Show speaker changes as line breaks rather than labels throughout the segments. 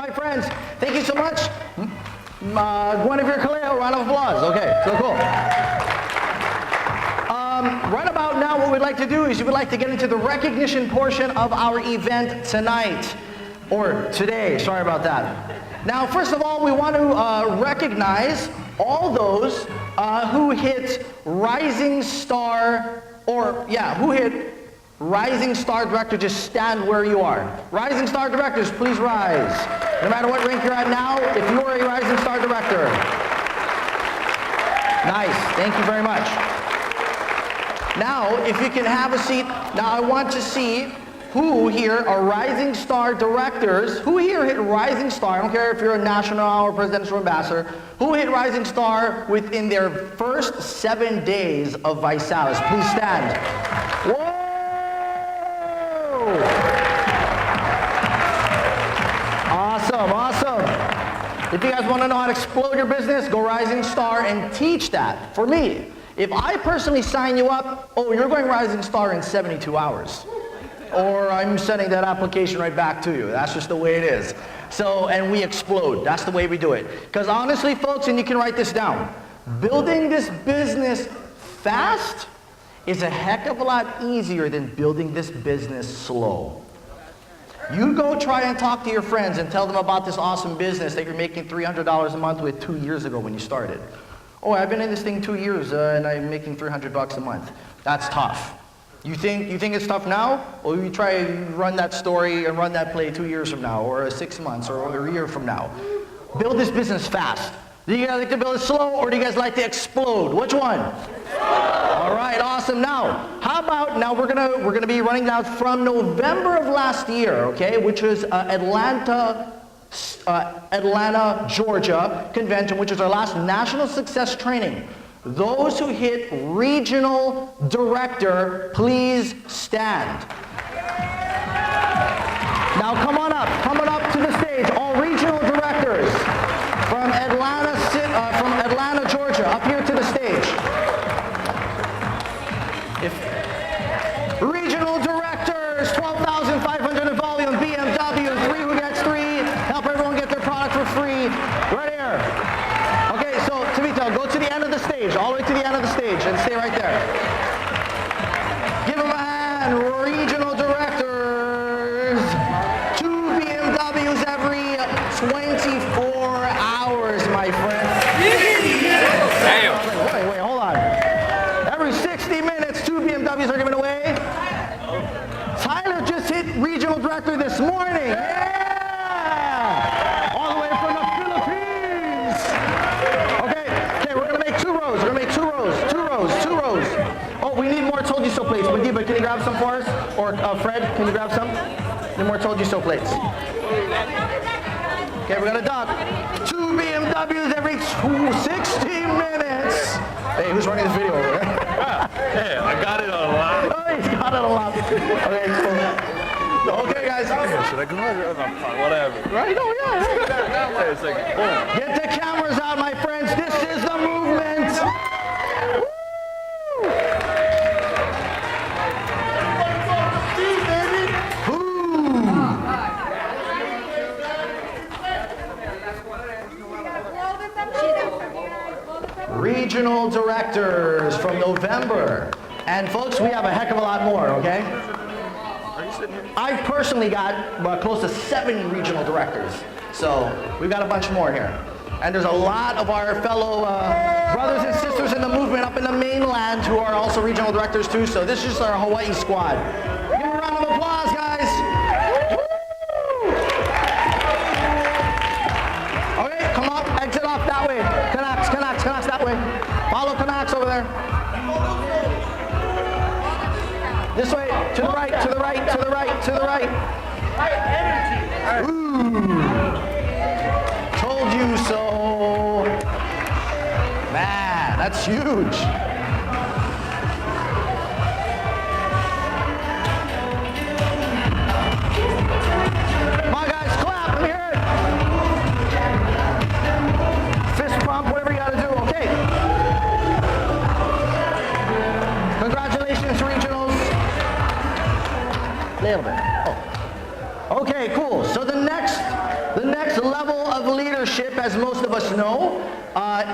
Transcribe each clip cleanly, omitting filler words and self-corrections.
my friends. Thank you so much. Guinevere Kaleo, round of applause. Okay, so cool. Right about now, what we'd like to do is you would like to get into the recognition portion of our event tonight, or today, sorry about that. Now, first of all, we want to recognize all those who hit Rising Star, who hit Rising Star Director. Just stand where you are. Rising Star Directors, please rise. No matter what rank you're at now, if you are a Rising Star Director. Nice, thank you very much. Now, if you can have a seat, now I want to see who here are Rising Star Directors. Who here hit Rising Star? I don't care if you're a national or presidential ambassador. Who hit Rising Star within their first 7 days of Visalus? Please stand. Whoa! Awesome, awesome. If you guys want to know how to explode your business, go Rising Star and teach that. For me, if I personally sign you up, oh, you're going Rising Star in 72 hours. Or I'm sending that application right back to you. That's just the way it is. So, and we explode. That's the way we do it. Because honestly, folks, and you can write this down, building this business fast is a heck of a lot easier than building this business slow. You go try and talk to your friends and tell them about this awesome business that you're making $300 a month with 2 years ago when you started. Oh, I've been in this thing 2 years and I'm making $300 a month. That's tough. You think it's tough now? Well, you try and run that story and run that play 2 years from now, or 6 months, or a year from now. Build this business fast. Do you guys like to build it slow, or do you guys like to explode? Which one? All right, awesome. Now, how about now we're gonna be running down from November of last year, okay, which was Atlanta, Georgia convention, which is our last national success training. Those who hit regional director, please stand. Now come on up to the stage, all regional directors from Atlanta, Georgia, up here to the stage. Regional directors, 12,500 in volume, BMW, 3 who gets 3, help everyone get their product for free, right here. Okay, so Tavito, go to the end of the stage, all the way to the end of the stage, and stay right there. Give them a hand, regional directors. 2 BMWs every 24 hours, my friend. Damn. Wait, hold on. Every 60 minutes, 2 BMWs are given away. Tyler just hit regional director this morning. Yeah! All the way from the Philippines. Okay, we're gonna make 2 rows. We're gonna make 2 rows, 2 rows, 2 rows. Oh, we need more told you so plates. Madiba, can you grab some for us? Or Fred, can you grab some? Need more told you so plates. Okay, we're gonna duck. 2 BMWs every 60 minutes. Hey, who's running this video over there?
Hey, I got it on lock.
Oh, he's got it on lock. Okay, cool. Okay, guys.
Should I go ahead? Whatever.
Right? Oh, yeah.
It's like, boom.
Get the cameras out, my friends. This is the movement. Regional directors from November. And folks, we have a heck of a lot more, okay?
Are you sitting here?
I've personally got close to 7 regional directors. So we've got a bunch more here. And there's a lot of our fellow brothers and sisters in the movement up in the mainland who are also regional directors too. So this is just our Hawaii squad. Give them a round of applause, guys. Woo! Okay, come up, exit off that way. Canucks that way. Follow Canucks over there. This way, to the right, to the right, to the right, to the right. Ooh. Told you so. Man, that's huge. Come on, guys, clap. Let me hear it. Fist bump, whatever you got to do. Okay. Congratulations, regionals. A little bit. Oh. Okay, cool. So the next level of leadership, as most of us know,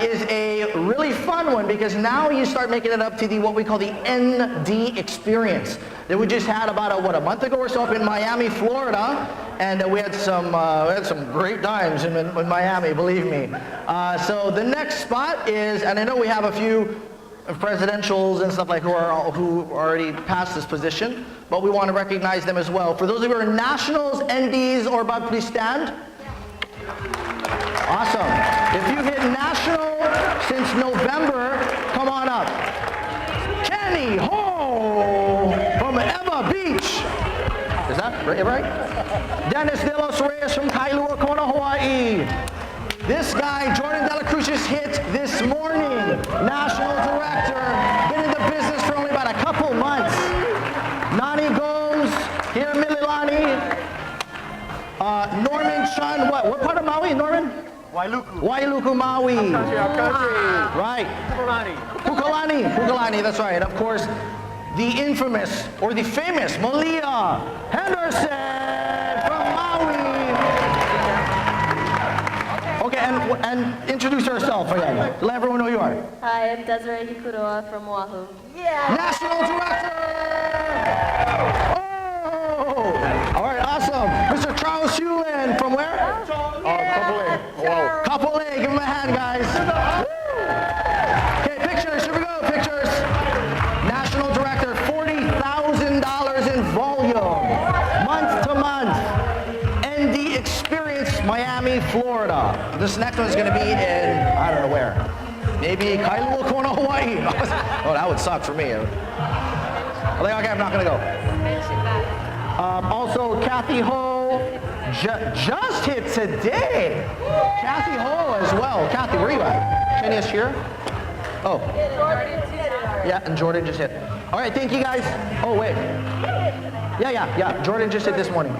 is a really fun one because now you start making it up to what we call the ND experience that we just had about a month ago or so up in Miami, Florida, and we had some great times in Miami, believe me. So the next spot is, and I know we have a few presidentials and stuff like who already passed this position, but we want to recognize them as well. For those of you who are nationals, NDs, or above, please stand. Awesome. If you hit national since November, come on up. Kenny Ho from Eva Beach. Is that right? Dennis De Los Reyes from Kailua Kona, Hawaii. This guy, Jordan Dela Cruz, just hit this morning. National director. Been in the business for only about a couple months. Nani goes here in Mililani. Norman Chun, what part of Maui, Norman? Wailuku, Maui. Right. Pukalani, that's right. And of course, the infamous, or the famous, Malia Henderson from Maui. Okay, and introduce yourself again. Let everyone know who you are.
Hi, I'm Desiree Hikuroa from Oahu.
Yeah. National Director! Oh! All right, awesome. Mr. Charles Hewlin from where? Kapolei. Give him a hand, guys. Okay, pictures. Here we go. Pictures. National Director, $40,000 in volume, month to month. ND Experience, Miami, Florida. This next one is going to be in, I don't know where. Maybe Kailua Kona, Hawaii. Oh, that would suck for me. Okay, I'm not going to go. Also, Kathy Ho just hit today. Kathy Ho as well. Kathy, where are you at? Kenny is here? Oh. Yeah, and Jordan just hit. All right, thank you guys. Oh, wait. Yeah. Jordan just hit this morning.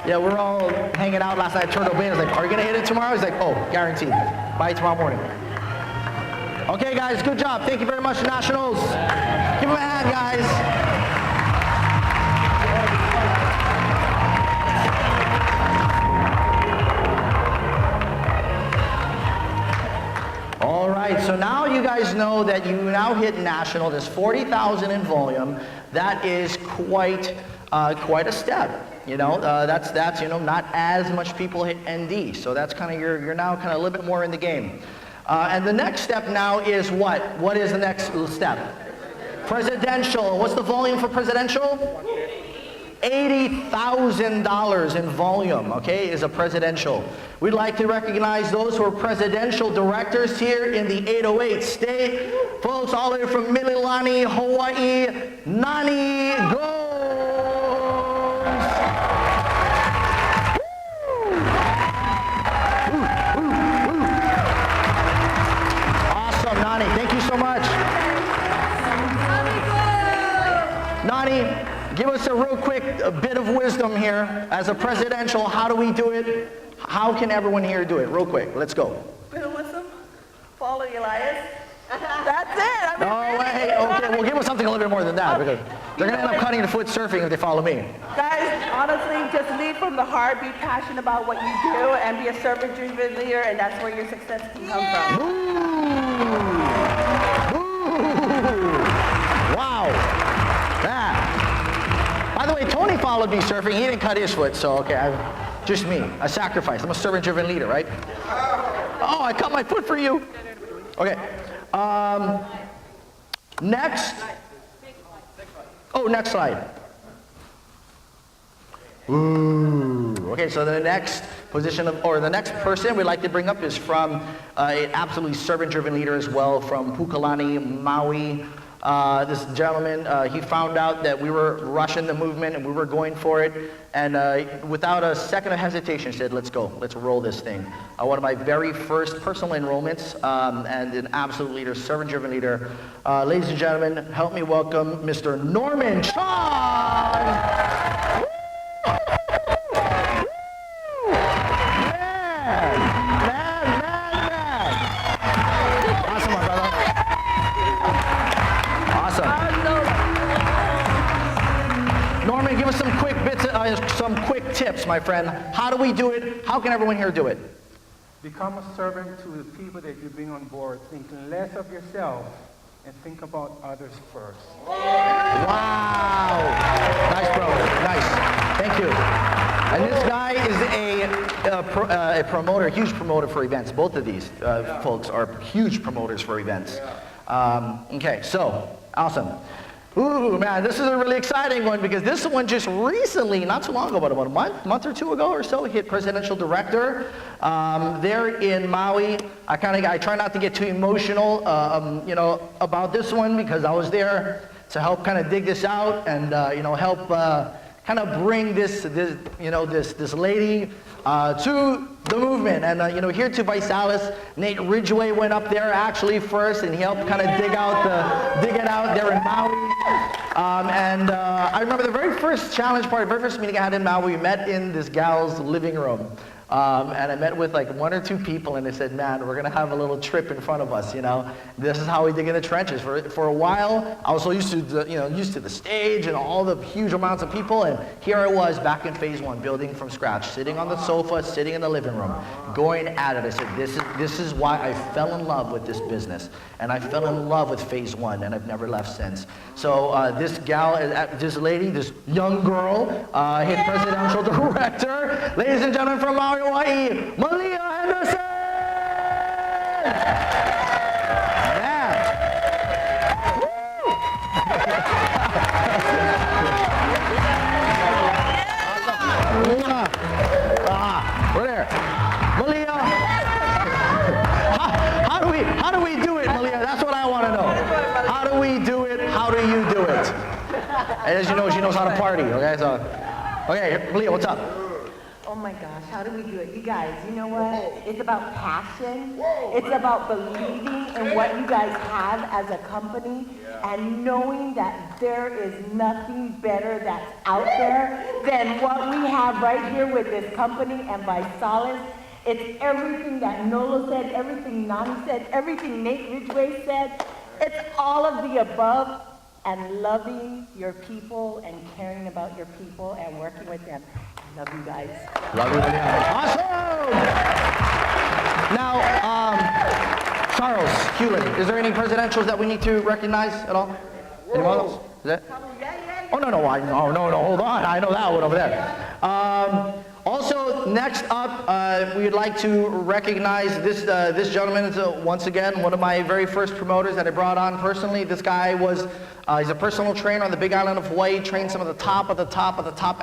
Yeah, we're all hanging out last night at Turtle Bay. I was like, are you going to hit it tomorrow? He's like, oh, guaranteed. By tomorrow morning. Okay, guys, good job. Thank you very much, Nationals. Give them a hand, guys. All right, so now you guys know that you now hit national. There's 40,000 in volume. That is quite a step. You know, that's not as much people hit ND. So that's kind of you're now kind of a little bit more in the game. And the next step now is what? What is the next step? Presidential. What's the volume for presidential? $80,000 in volume, okay, is a presidential. We'd like to recognize those who are presidential directors here in the 808 state. Folks all the way from Mililani, Hawaii, Nani goes. Awesome, Nani, thank you so much. Nani, give us a real quick bit of wisdom here. As a presidential, how do we do it? How can everyone here do it? Real quick, let's go.
Bit of wisdom? Follow Elias. That's it.
Oh, wait, okay, well give us something a little bit more than that because they're going to end up cutting the foot surfing if they follow me.
Guys, honestly, just lead from the heart, be passionate about what you do, and be a servant-driven leader, and that's where your success can come from.
Ooh. Wow. That. By the way, Tony followed me surfing. He didn't cut his foot, so okay, just me. I sacrificed. I'm a servant-driven leader, right? Oh, I cut my foot for you. Okay. Next. Oh, next slide. Ooh. Okay, so the next position the next person we'd like to bring up is from an absolutely servant-driven leader as well from Pukalani, Maui. This gentleman, he found out that we were rushing the movement and we were going for it, and without a second of hesitation said, let's go, let's roll this thing. One of my very first personal enrollments, and an absolute leader, servant-driven leader. Ladies and gentlemen, help me welcome Mr. Norman Chun! Awesome, my brother. Awesome. Norman, give us some quick bits. some quick tips, my friend. How do we do it? How can everyone here do it?
Become a servant to the people that you bring on board, thinking less of yourself and think about others first.
Wow. Nice, brother. Nice. Thank you. And this guy is a promoter, a huge promoter for events. Both of these folks are huge promoters for events. Okay, so, awesome. Ooh, man, this is a really exciting one because this one just recently, not too long ago, about a month or two ago or so, hit presidential director. There in Maui. I try not to get too emotional, about this one because I was there to help kind of dig this out and, help kind of bring this lady to the movement. And, here to Visalus, Nate Ridgway went up there actually first, and he helped kind of dig it out there in Maui. I remember the very first challenge party, the very first meeting I had in Maui, we met in this gal's living room. And I met with like 1 or 2 people, and they said, man, we're gonna have a little trip in front of us, This is how we dig in the trenches. For a while, I was so used to the stage and all the huge amounts of people, and here I was back in phase 1, building from scratch, sitting on the sofa, sitting in the living room, going at it. I said, this is why I fell in love with this business, and I fell in love with phase 1, and I've never left since. So this lady, this young girl, hit presidential director, ladies and gentlemen from Maui, Hawaii, Malia Henderson! Yeah. We're there. Malia, how do we do it, Malia? That's what I want to know. How do we do it? How do you do it? And as you know, she knows how to party, okay? So, okay, Malia, what's up?
Oh my gosh, how do we do it? You guys, you know what? It's about passion. It's about believing in what you guys have as a company and knowing that there is nothing better that's out there than what we have right here with this company and Visalus. It's everything that Nolo said, everything Nani said, everything Nate Ridgway said. It's all of the above, and loving your people and caring about your people and working with them. Love you guys.
Love you. Awesome! Now, Charles Hewlett, is there any presidentials that we need to recognize at all? Anyone else? Is that? Oh, no, hold on. I know that one over there. Also, next up, we'd like to recognize this gentleman is once again one of my very first promoters that I brought on personally. This guy was, he's a personal trainer on the Big Island of Hawaii, trained some of the top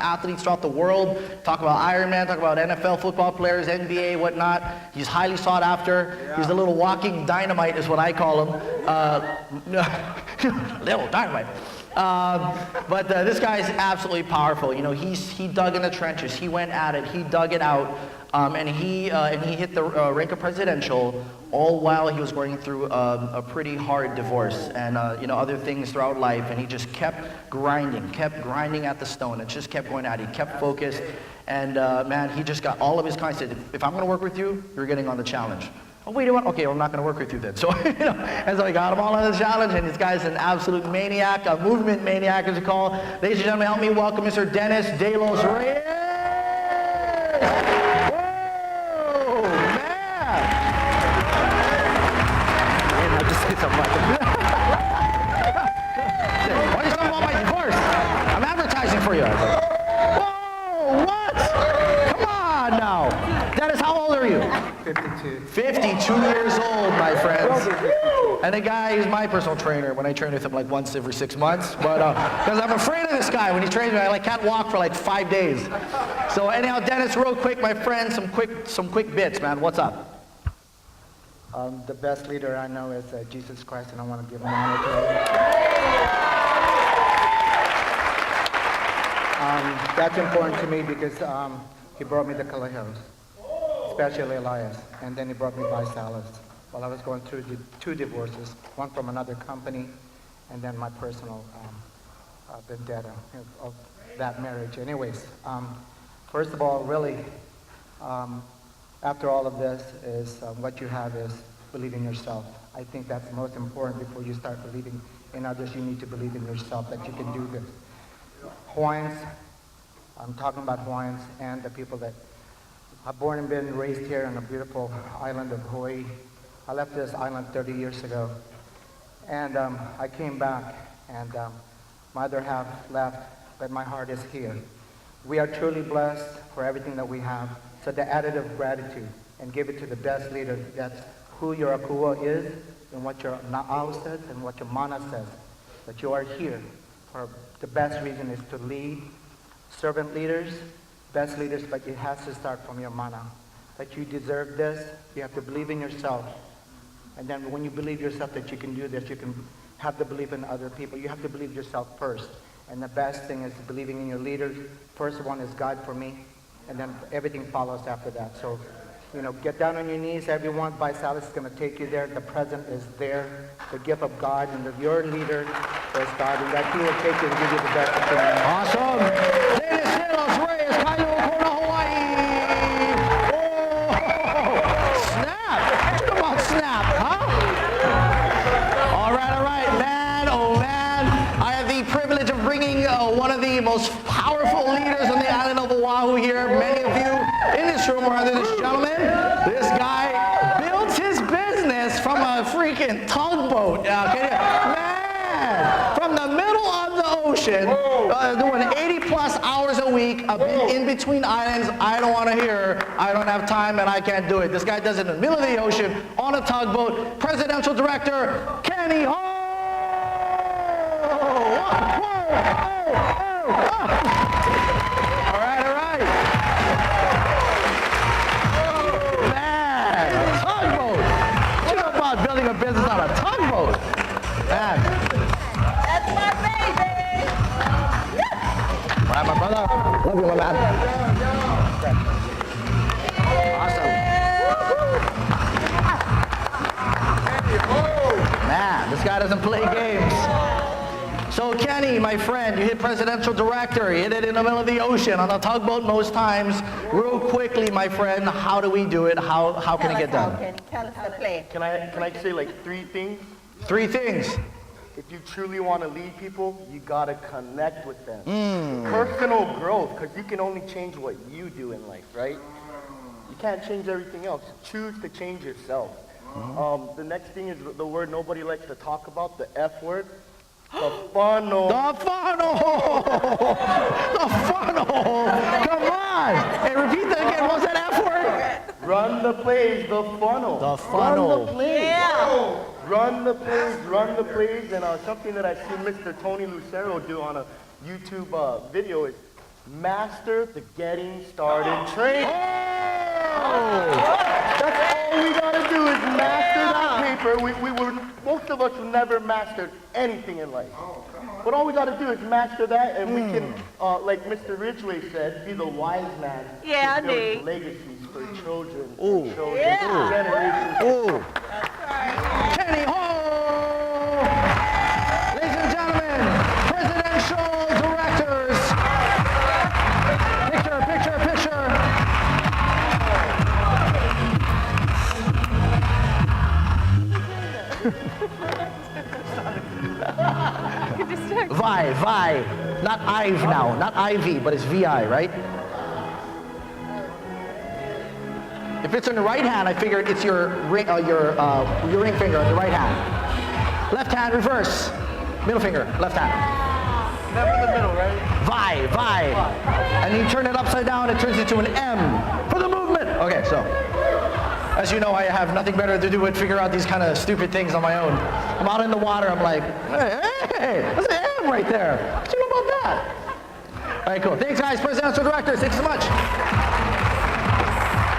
athletes throughout the world. Talk about Ironman, talk about NFL football players, NBA, whatnot. He's highly sought after. Yeah. He's a little walking dynamite is what I call him. Little dynamite. But this guy is absolutely powerful. He dug in the trenches. He went at it. He dug it out, and he hit the rank of presidential, all while he was going through a pretty hard divorce and other things throughout life. And he just kept grinding at the stone. It just kept going at it. He kept focused, and man, he just got all of his clients said, if I'm going to work with you, you're getting on the challenge. Oh, wait, okay, well, I'm not going to work with you then. So, and so I got him all on the challenge, and this guy's an absolute maniac, a movement maniac, as we call. Ladies and gentlemen, help me welcome Mr. Dennis De Los Reyes. Whoa, man! I didn't have to say something like that. Why are you talking about my divorce? I'm advertising for you. Whoa, what? Come on now. Dennis, how old are you?
52.
52 years old, my friends. And the guy is my personal trainer when I train with him like once every 6 months. But because I'm afraid of this guy. When he trains me, I can't walk for like 5 days. So anyhow, Dennis, real quick, my friend, some quick bits, man. What's up?
The best leader I know is Jesus Christ, and I want to give him honor to him. That's important to me because he brought me the Kalahos, especially Elias, and then he brought me Visalus while I was going through 2 divorces, one from another company, and then my personal vendetta of that marriage. Anyways, first of all, really, after all of this is what you have is believe in yourself. I think that's the most important. Before you start believing in others, you need to believe in yourself that you can do this. Hawaiians, I'm talking about Hawaiians and the people that are born and been raised here on the beautiful island of Hawaii. I left this island 30 years ago, and I came back, and my other half left, but my heart is here. We are truly blessed for everything that we have. So the attitude of gratitude, and give it to the best leader. That's who your akua is, and what your na'au says, and what your mana says. That you are here for the best reason is to lead servant leaders, best leaders, but it has to start from your mana. That you deserve this, you have to believe in yourself. And then when you believe yourself that you can do this, you can have the belief in other people. You have to believe yourself first. And the best thing is believing in your leaders. First one is God for me, and then everything follows after that. So, you know, get down on your knees, everyone. Visalus is going to take you there. The present is there. The gift of God, and your leader is God, and that He will take you and give you the best of things.
Awesome. Reyes, Kayo, Kona, Hawaii. Oh, snap. Talk about snap, huh? All right, man, oh man. I have the privilege of bringing one of the most powerful leaders on the island of Oahu here. Many of you in this room are under this gentleman. This guy built his business from a freaking tugboat. Man, from the middle of the ocean, doing 80 plus hours a week in between islands. I don't want to hear, I don't have time and I can't do it. This guy does it in the middle of the ocean on a tugboat. Presidential Director, Kenny Ho! All right. Man, a tugboat. You know about building a business on a tugboat. Man.
That's my baby.
All right, my brother. Love you, my man. Awesome. Man, this guy doesn't play games. So Kenny, my friend, you hit Presidential Director. You hit it in the middle of the ocean on a tugboat most times. Real quickly, my friend, how do we do it? How can it get done?
Tell us the plan.
Can I say like 3 things?
3 things.
If you truly want to lead people, you gotta connect with them. Personal growth, because you can only change what you do in life, right? You can't change everything else. Choose to change yourself. The next thing is the word nobody likes to talk about, the F word. The funnel.
The funnel! The funnel! Come on! Hey, repeat that again. What was that F word?
Run the plays, the funnel.
The funnel.
Run the plays. Yeah. Run the plays. And something that I see Mr. Tony Lucero do on a YouTube video is master the getting started training. That's all we gotta do is master that paper. Most of us have never mastered anything in life. But all we gotta do is master that, and we can, like Mr. Ridgway said, be the wise man.
Yeah,
to build
Nick.
legacies for children,
Ooh.
generations.
Ooh. Kenny Ho! Ladies and gentlemen, Presidential Directors. Picture. Vi. Not Ive now, not Ivy, but it's VI, right? If it's on the right hand, I figured it's your ring finger on the right hand. Left hand, reverse. Middle finger, left hand.
Never the middle, right?
Vi. And you turn it upside down, it turns into an M for the movement. Okay, so, as you know, I have nothing better to do but figure out these kind of stupid things on my own. I'm out in the water, I'm like, hey, that's an M right there. What do you know about that? All right, cool. Thanks, guys. Presidential Directors, thanks so much.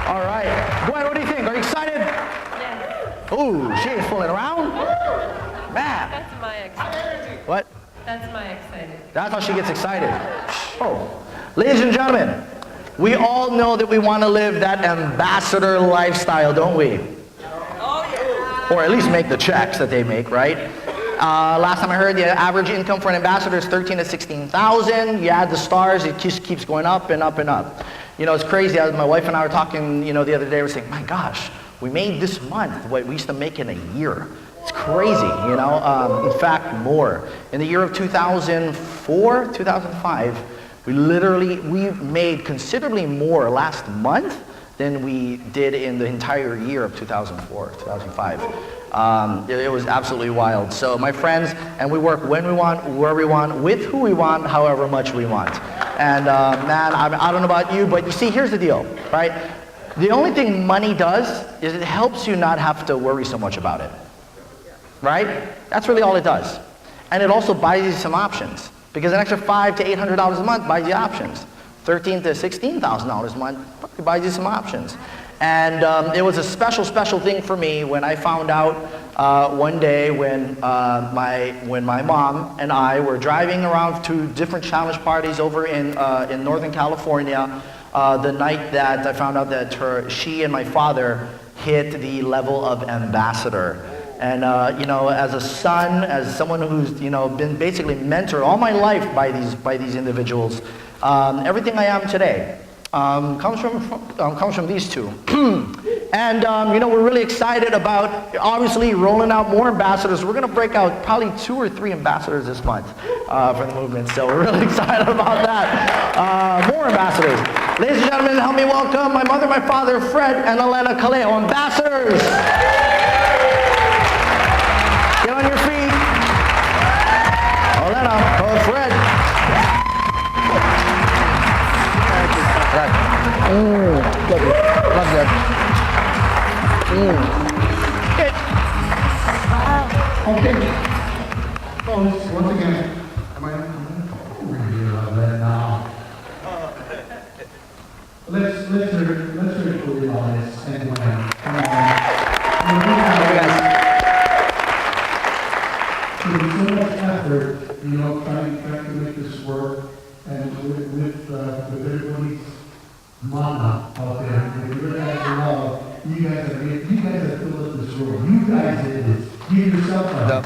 All right. Gwen, what do you think? Are you excited?
Yes.
Ooh, she is fooling around. Man.
That's my excited.
What?
That's my excited.
That's how she gets excited. Oh. Ladies and gentlemen, we all know that we want to live that ambassador lifestyle, don't we?
Oh, yeah.
Or at least make the checks that they make, right? Last time I heard, the average income for an ambassador is $13,000 to $16,000. You add the stars, it just keeps going up and up and up. You know, it's crazy. My wife and I were talking, the other day. We were saying, my gosh, we made this month what we used to make in a year. It's crazy, in fact, more. In the year of 2005, We made considerably more last month than we did in the entire year of 2004, 2005. It was absolutely wild. So my friends, and we work when we want, where we want, with who we want, however much we want. And man, I don't know about you, but you see, here's the deal, right? The only thing money does is it helps you not have to worry so much about it, right? That's really all it does. And it also buys you some options, because an extra $500 to $800 a month buys you options. $13,000 to $16,000 a month probably buys you some options. And it was a special thing for me when I found out one day when my mom and I were driving around to different challenge parties over in Northern California, the night that I found out that she and my father hit the level of ambassador. And as a son, as someone who's been basically mentored all my life by these individuals, everything I am today comes from these two. And we're really excited about obviously rolling out more ambassadors. We're going to break out probably 2 or 3 ambassadors this month for the movement. So we're really excited about that. More ambassadors. Ladies and gentlemen, help me welcome my mother, my father, Fred, and Elena Kaleo, ambassadors. Get on your feet. Elena, Fred. Love that.
Okay. Folks, once again, am I over here now? Let's hear it for Elias and Glenn. Come on. There's so much effort, trying to make this work, and with everybody's mana out there, and your guys' love, you guys have filled up this room. You guys did this. Give yourself up.
Yep.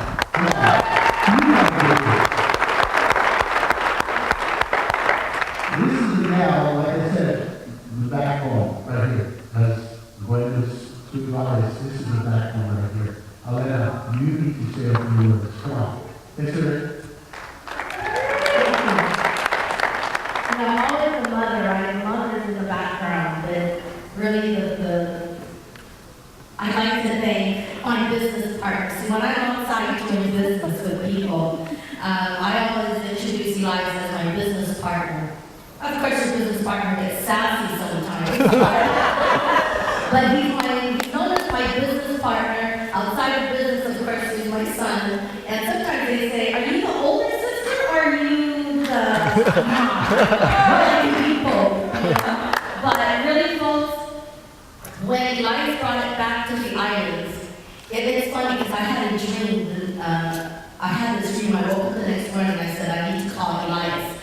You guys did this. This is now, like I said, the backbone right here. As Glenn is to Elias, this is the backbone right here. Elena, you need to say a few words. Come on. Yes, sir.
I'm always a mother. I'm mother's in the background, but really I like to thank my business partners. See, when I'm outside doing business with people, I always introduce Elias as my business partner. Of course, your business partner gets sassy sometimes. But he's known as my business partner. Outside of business, of course, he's my son. And sometimes they say, are you the older sister or are you the mom? People. But really, folks, when Elias brought it back to the islands, it's funny because I had a dream. I had this dream. I woke up the next morning and I said, I need to call Elias.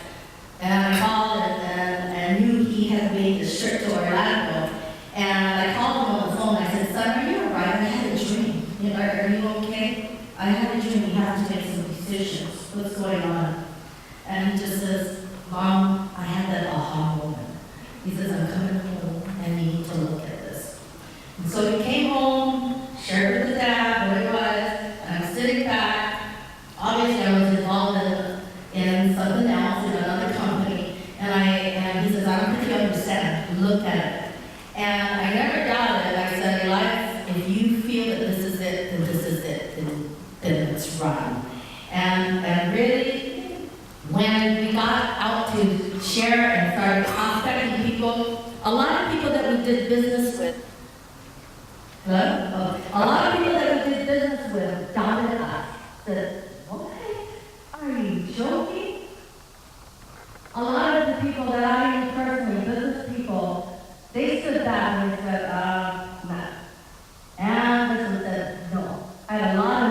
And I called and knew he had made the trip to Orlando. And I called him on the phone. I said, son, are you all right? I had a dream. Are you okay? I had a dream. We have to make some decisions. What's going on? And he just says, Mom, I had that aha moment. He says, I'm coming home and you need to look at this. And so he came home, shared with his dad what it was, and I'm sitting back. Obviously, I was involved in something else in another company. And he says, I don't think you understand. Look at it. And I never doubted. I said, Elias, if you feel that this is it, then this is it. Then let's run. And really, when we got out to share and started prospecting people, a lot of people that we did business with, a lot of people that we did business with doubted us. Said, what? Are you joking? A lot of the people that I knew personally, business people, they stood back and they said, no. And this one said, no. I had a lot of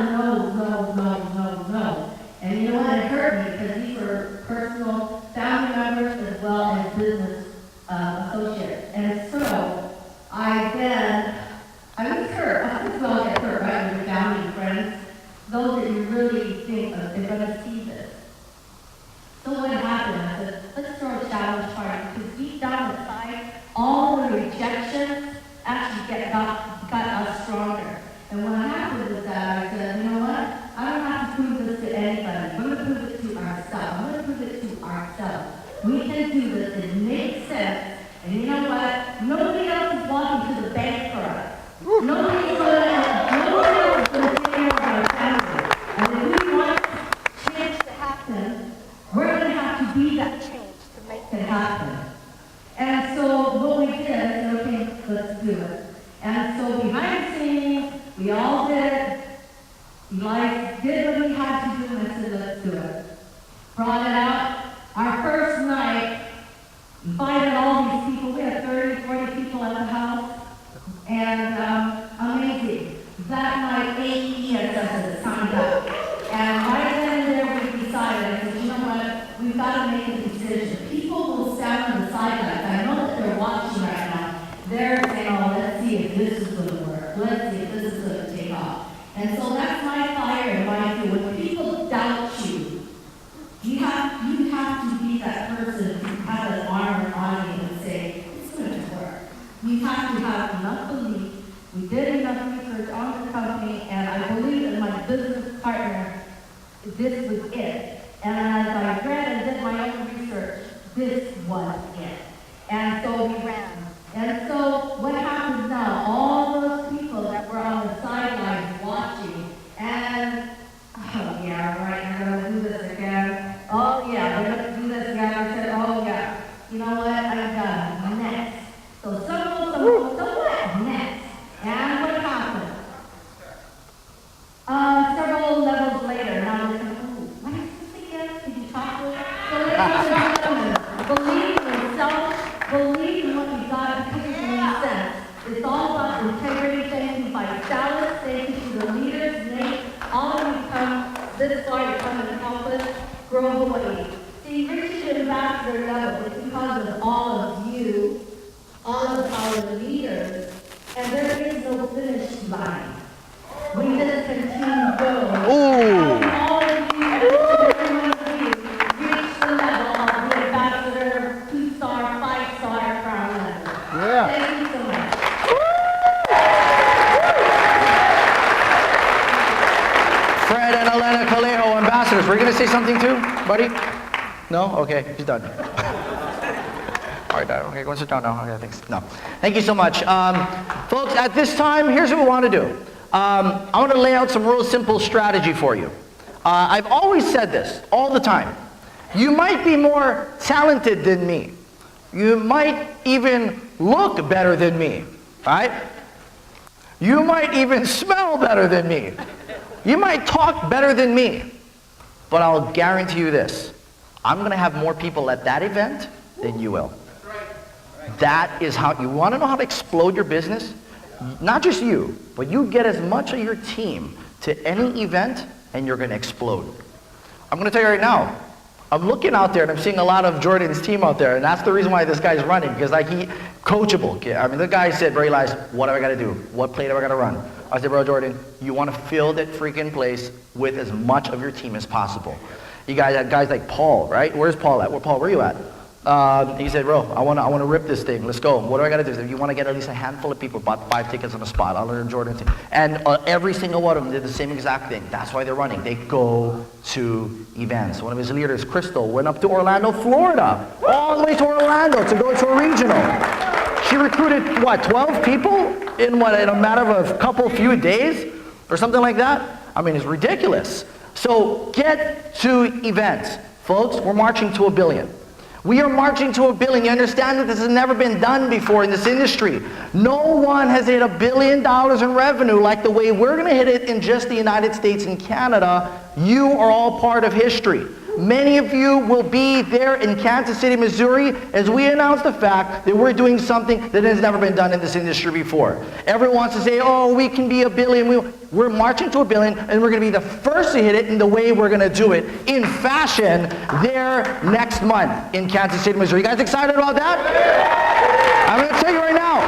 no. And you know what? It hurt me because these were personal family members as well as business associates. And so I was hurt. Of course, we all get hurt, right? With your family and friends. Those that you really think of, they're going to see this. So what happened? I said, let's throw a challenge party because deep down inside, all the rejections actually got us stronger. And what happened was that I said, you know what? I don't have to prove this to anybody. I'm going to prove it to ourselves. We can do it. And so behind the scenes, we all did it. Elias did what he had to do and said, let's do it. Brought it out. Our first night, invited all these people. We had 30, 40 people at the house. And amazing. That night, 8 ESSs signed up. And right then and there, we decided, I said, you know what, we've got to make a decision. People will stand on the sidelines. I know that they're watching right now. They're saying, oh, let's see if this is going to work. Let's see if this is going to take off. And so that's my fire and my view. When people doubt you, you have to be that person who has an armor on you and say, it's going to work. You have to have enough belief. We did enough research on the company, and I believe in my business partner, this was it. And as I read and did my own research, this was it. And so we ran. And so what happens now? All those people that were on the sidelines watching, and, oh yeah, right, we're going to do this again. Oh yeah, we're going to do this again. I said, oh yeah, you know what, I'm done. Next. So so what? Next. And what happened? Several levels later, now we're thinking, oh, what is this again? Did you talk to us? So ladies and gentlemen, believe in yourself, believe in what you got, because it makes sense. It's all about integrity. Thank you, Visalus. Thank you to the leaders, Nate, all of you come this far to come and help us grow Hawaii. See, reaching ambassador level is because of all of you, all of our leaders, and there is no finish line. We just continue going. All of you, every one of you, reach the level of the ambassador, 2-star, 5-star crown level.
Yeah.
Thank you so much.
Fred and Elena Calejo, ambassadors. Were you going to say something too, buddy? No? Okay, he's done. All right, okay, go sit down now. Okay, thanks. No. Thank you so much. Folks, at this time, here's what we want to do. I want to lay out some real simple strategy for you. I've always said this, all the time. You might be more talented than me. You might even look better than me, right? You might even smell better than me. You might talk better than me. But I'll guarantee you this. I'm going to have more people at that event than you will. That is how, you want to know how to explode your business? Not just you, but you get as much of your team to any event and you're going to explode. I'm going to tell you right now, I'm looking out there and I'm seeing a lot of Jordan's team out there, and that's the reason why this guy's running, because like he, coachable. I mean, the guy said, bro, Elias, what do I got to do? What play do I got to run? I said, bro, Jordan, you want to fill that freaking place with as much of your team as possible. You guys had guys like Paul, right? Where's Paul at? Paul, where are you at? He said, bro, I want to rip this thing. Let's go. What do I got to do? If you want to get at least a handful of people, bought 5 tickets on the spot. I'll learn Jordan's team. And every single one of them did the same exact thing. That's why they're running. They go to events. One of his leaders, Crystal, went up to Orlando, Florida, all the way to Orlando to go to a regional. She recruited, what, 12 people in a matter of a couple few days or something like that? I mean, it's ridiculous. So get to events. Folks, we're marching to $1 billion. We are marching to $1 billion. You understand that this has never been done before in this industry. No one has hit $1 billion in revenue like the way we're going to hit it in just the United States and Canada. You are all part of history. Many of you will be there in Kansas City, Missouri, as we announce the fact that we're doing something that has never been done in this industry before. Everyone wants to say, oh, we can be $1 billion. We're marching to $1 billion, and we're going to be the first to hit it in the way we're going to do it in fashion there next month in Kansas City, Missouri. You guys excited about that? I'm going to tell you right now,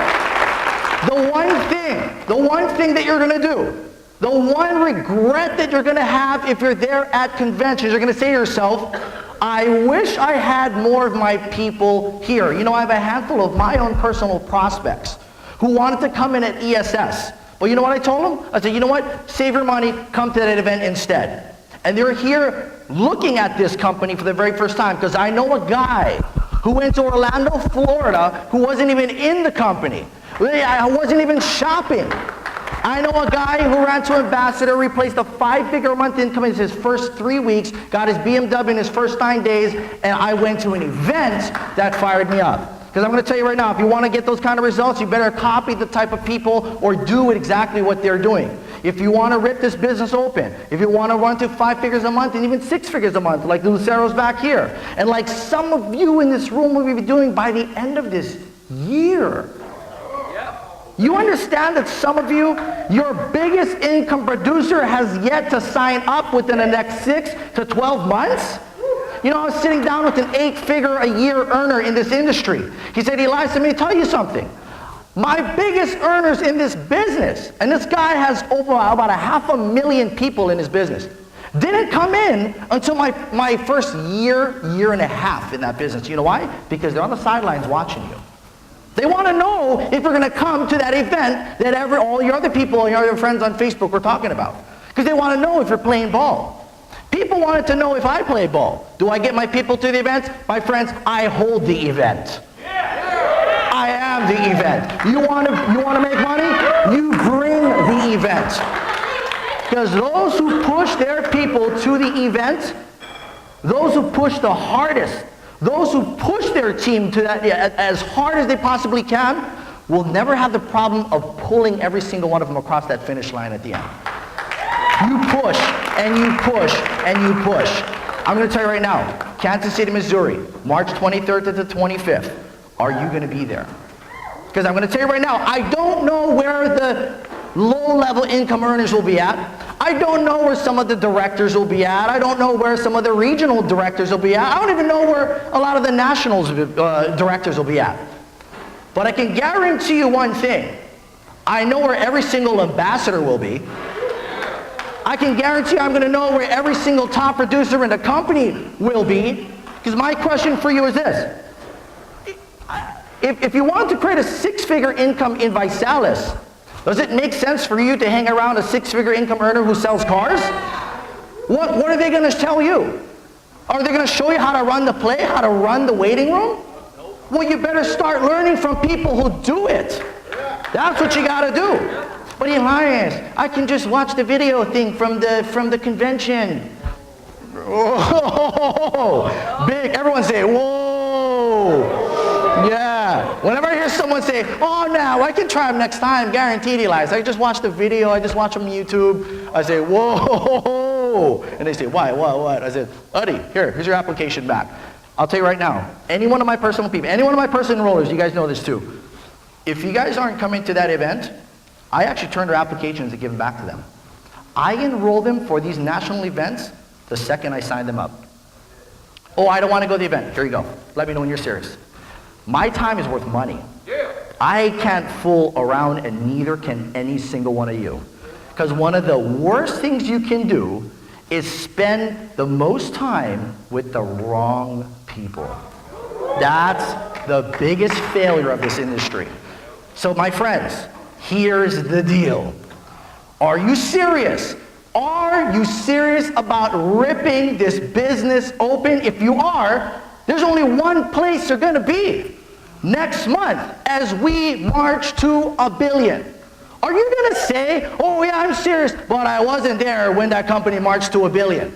the one thing that you're going to do, the one regret that you're going to have if you're there at conventions, you're going to say to yourself, I wish I had more of my people here. You know, I have a handful of my own personal prospects who wanted to come in at ESS. Well, you know what I told them? I said, you know what? Save your money, come to that event instead. And they're here looking at this company for the very first time, because I know a guy who went to Orlando, Florida, who wasn't even in the company. I wasn't even shopping. I know a guy who ran to Ambassador, replaced a 5-figure a month income in his first 3 weeks, got his BMW in his first 9 days, and I went to an event that fired me up. Because I'm going to tell you right now, if you want to get those kind of results, you better copy the type of people or do exactly what they're doing. If you want to rip this business open, if you want to run to 5 figures a month and even 6 figures a month, like the Lucero's back here, and like some of you in this room will be doing by the end of this year. You understand that some of you, your biggest income producer has yet to sign up within the next 6 to 12 months? You know, I was sitting down with an 8-figure-a-year earner in this industry. He said, Elias, let me tell you something. My biggest earners in this business, and this guy has over about 500,000 people in his business, didn't come in until my first year and a half in that business. You know why? Because they're on the sidelines watching you. They want to know if you're going to come to that event that all your other people and your other friends on Facebook were talking about. Because they want to know if you're playing ball. People wanted to know if I play ball. Do I get my people to the events? My friends, I hold the event. I am the event. You want to make money? You bring the event. Because those who push their people to the event, those who push the hardest, those who push their team to that as hard as they possibly can, will never have the problem of pulling every single one of them across that finish line at the end. You push, and you push, and you push. I'm going to tell you right now, Kansas City, Missouri, March 23rd to the 25th. Are you going to be there? Because I'm going to tell you right now, I don't know where the low-level income earners will be at. I don't know where some of the directors will be at. I don't know where some of the regional directors will be at. I don't even know where a lot of the national directors will be at. But I can guarantee you one thing. I know where every single ambassador will be. I can guarantee I'm going to know where every single top producer in the company will be. Because my question for you is this. If you want to create a 6-figure income in Visalus, does it make sense for you to hang around a 6-figure income earner who sells cars? What are they going to tell you? Are they going to show you how to run the play, how to run the waiting room? Well, you better start learning from people who do it. That's what you got to do. But Elias, I can just watch the video thing from the convention. Whoa, big, everyone say, whoa. Yeah, whenever I hear someone say, oh, no, I can try them next time, guaranteed, Elias. I just watched the video, I just watched them on YouTube. I say, whoa. And they say, why, what? I said, Uddy, here's your application back. I'll tell you right now, any one of my personal people, any one of my personal enrollers, you guys know this too. If you guys aren't coming to that event, I actually turn their applications and give them back to them. I enroll them for these national events the second I sign them up. Oh, I don't want to go to the event. Here you go. Let me know when you're serious. My time is worth money. Yeah. I can't fool around, and neither can any single one of you. Because one of the worst things you can do is spend the most time with the wrong people. That's the biggest failure of this industry. So my friends, here's the deal. Are you serious? Are you serious about ripping this business open? If you are, there's only one place you're going to be next month as we march to $1 billion. Are you going to say, oh yeah, I'm serious, but I wasn't there when that company marched to $1 billion?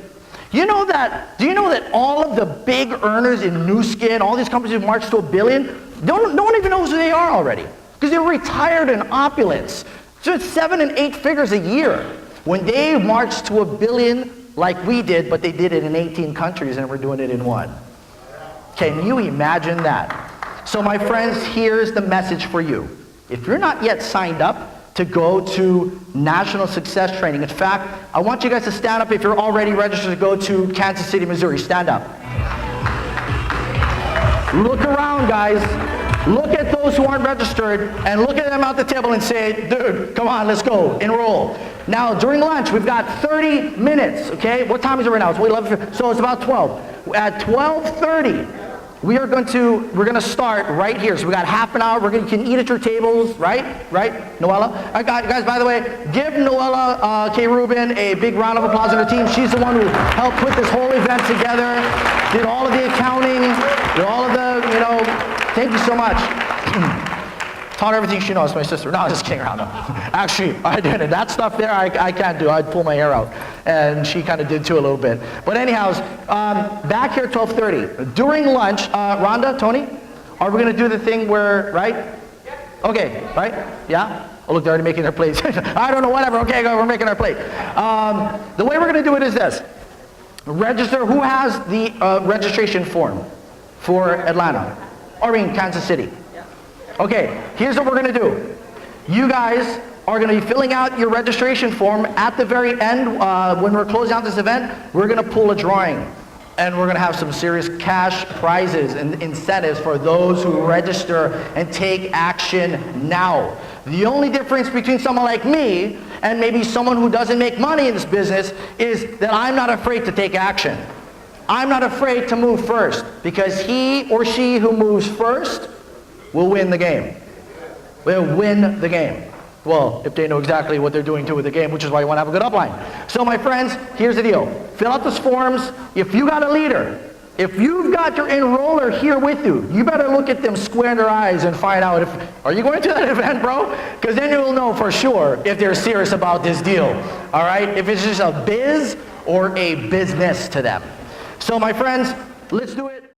You know that, do you know that all of the big earners in New Skin, all these companies who marched to $1 billion, no one even knows who they are already. Because they're retired in opulence. So it's 7 and 8 figures a year. When they marched to $1 billion like we did, but they did it in 18 countries and we're doing it in 1. Can you imagine that? So my friends, here's the message for you. If you're not yet signed up to go to National Success Training, in fact, I want you guys to stand up if you're already registered to go to Kansas City, Missouri. Stand up. Look around, guys. Look at those who aren't registered and look at them at the table and say, dude, come on, let's go, enroll. Now, during lunch, we've got 30 minutes, okay? What time is it right now? It's 11, so it's about 12. At 12:30, we're going to start right here. So we got half an hour. You can eat at your tables, right? Right, Noella? Guys, by the way, give Noella K. Rubin a big round of applause on her team. She's the one who helped put this whole event together, did all of the accounting, did all of the, thank you so much. Taught her everything she knows, my sister. No, I'm just kidding around. No. Actually, I didn't. That stuff there, I can't do. I'd pull my hair out. And she kind of did too a little bit. But anyhow, back here at 12:30. During lunch, Rhonda, Tony, are we going to do the thing where, right? Okay, right? Yeah? Oh, look, they're already making their plates. I don't know, whatever. Okay, we're making our plate. The way we're going to do it is this. Register. Who has the registration form for Atlanta? Or in Kansas City? Okay, here's what we're going to do. You guys are going to be filling out your registration form. At the very end, when we're closing out this event, we're going to pull a drawing. And we're going to have some serious cash prizes and incentives for those who register and take action now. The only difference between someone like me and maybe someone who doesn't make money in this business is that I'm not afraid to take action. I'm not afraid to move first, because he or she who moves first will win the game. Will win the game. Well, if they know exactly what they're doing too with the game, which is why you want to have a good upline. So my friends, here's the deal. Fill out those forms. If you got a leader, if you've got your enroller here with you, you better look at them square in their eyes and find out are you going to that event, bro? Because then you'll know for sure if they're serious about this deal. All right? If it's just a biz or a business to them. So my friends, let's do it.